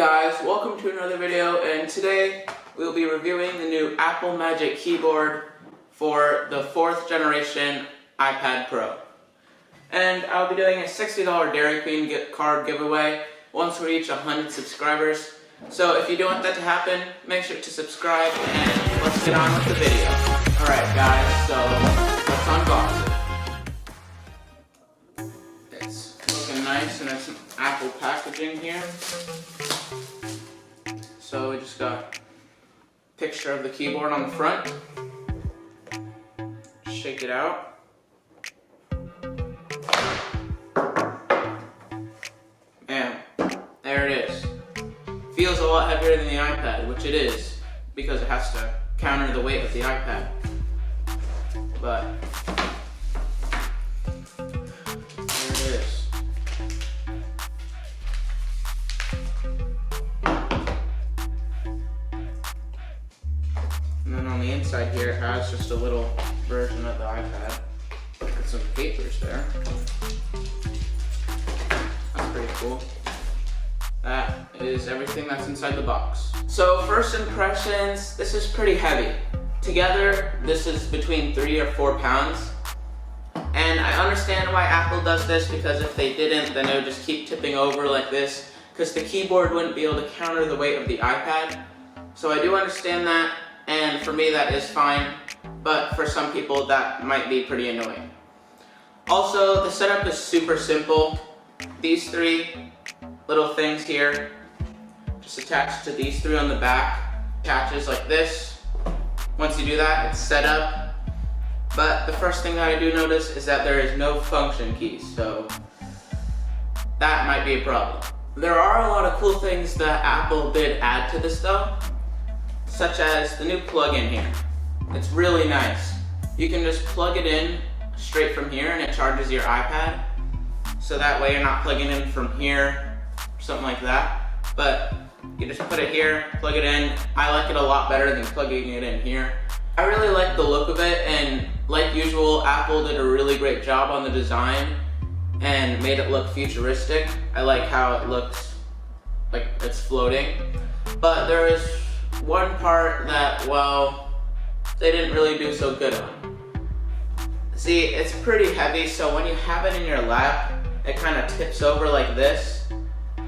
guys, welcome to another video, and today we'll be reviewing the new Apple Magic Keyboard for the 4th generation iPad Pro. And I'll be doing a $60 Dairy Queen gift card giveaway once we reach 100 subscribers. So if you do want that to happen, make sure to subscribe and let's get on with the video. Alright guys, so let's unbox it. It's looking nice and it's some Apple packaging here. So we just got a picture of the keyboard on the front. Shake it out. And there it is. Feels a lot heavier than the iPad, which it is, because it has to counter the weight of the iPad. But there it is. And then on the inside here, it has just a little version of the iPad with some papers there. That's pretty cool. That is everything that's inside the box. So first impressions, this is pretty heavy. Together, this is between 3 or 4 pounds. And I understand why Apple does this, because if they didn't, then it would just keep tipping over like this, because the keyboard wouldn't be able to counter the weight of the iPad. So I do understand that, and for me that is fine, but for some people that might be pretty annoying. Also, the setup is super simple. These 3 little things here just attached to these 3 on the back, attaches like this. Once you do that, it's set up. But the first thing that I do notice is that there is no function keys, so that might be a problem. There are a lot of cool things that Apple did add to this though, such as the new plug-in here. It's really nice. You can just plug it in straight from here and it charges your iPad. So that way you're not plugging in from here, something like that. But you just put it here, plug it in. I like it a lot better than plugging it in here. I really like the look of it, and like usual, Apple did a really great job on the design and made it look futuristic. I like how it looks like it's floating. But there is one part that, well, they didn't really do so good on. See, it's pretty heavy, so when you have it in your lap, it kind of tips over like this.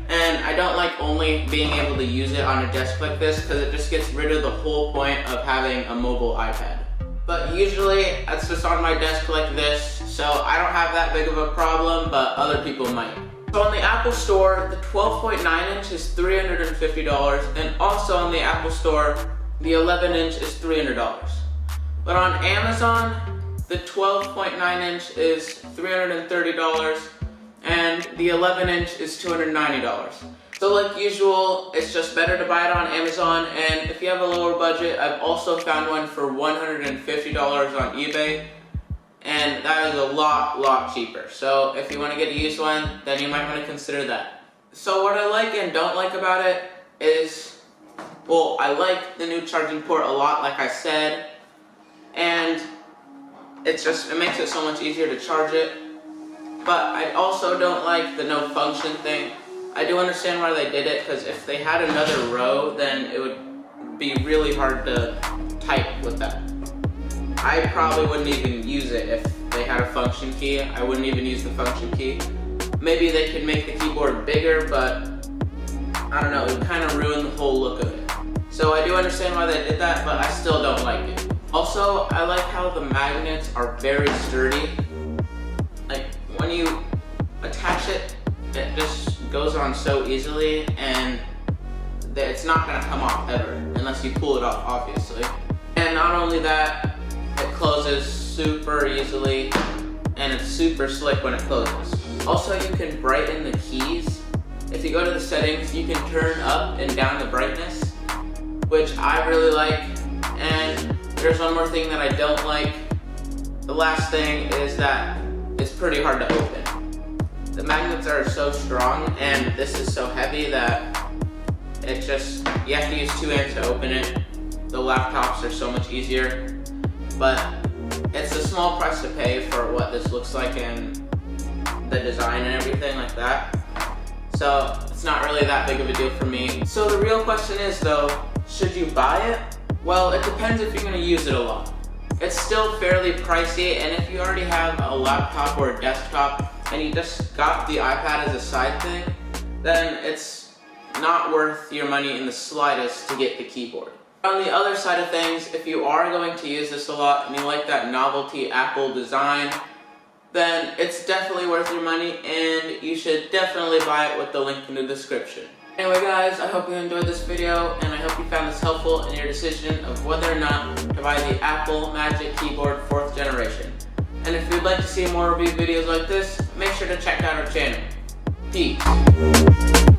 And I don't like only being able to use it on a desk like this, because it just gets rid of the whole point of having a mobile iPad. But usually, it's just on my desk like this, so I don't have that big of a problem, but other people might. So on the Apple Store, the 12.9 inch is $350, and also on the Apple Store, the 11 inch is $300. But on Amazon, the 12.9 inch is $330, and the 11 inch is $290. So like usual, it's just better to buy it on Amazon, and if you have a lower budget, I've also found one for $150 on eBay, and that is a lot cheaper. So if you want to get a used one, then you might want to consider that. So what I like and don't like about it is, well, I like the new charging port a lot, like I said, and it makes it so much easier to charge it. But I also don't like the no function thing. I do understand why they did it, because if they had another row, then it would be really hard to type with that. I probably wouldn't even use it if they had a function key. I wouldn't even use the function key. Maybe they could make the keyboard bigger, but I don't know, it would kind of ruin the whole look of it. So I do understand why they did that, but I still don't like it. Also, I like how the magnets are very sturdy. Like, when you attach it, it just goes on so easily, and it's not going to come off ever, unless you pull it off, obviously. And not only that, it closes super easily, and it's super slick when it closes. Also, you can brighten the keys. If you go to the settings, you can turn up and down the brightness, which I really like. And there's one more thing that I don't like. The last thing is that it's pretty hard to open. The magnets are so strong, and this is so heavy that you have to use 2 hands to open it. The laptops are so much easier, but it's a small price to pay for what this looks like and the design and everything like that. So It's not really that big of a deal for me. So the real question is though, should you buy it? Well, it depends if you're going to use it a lot. It's still fairly pricey, and if you already have a laptop or a desktop and you just got the iPad as a side thing, then it's not worth your money in the slightest to get the keyboard. On the other side of things, if you are going to use this a lot and you like that novelty Apple design, then it's definitely worth your money, and you should definitely buy it with the link in the description. Anyway guys, I hope you enjoyed this video, and I hope you found this helpful in your decision of whether or not to buy the Apple Magic Keyboard 4th generation. And if you'd like to see more review videos like this, make sure to check out our channel. Peace.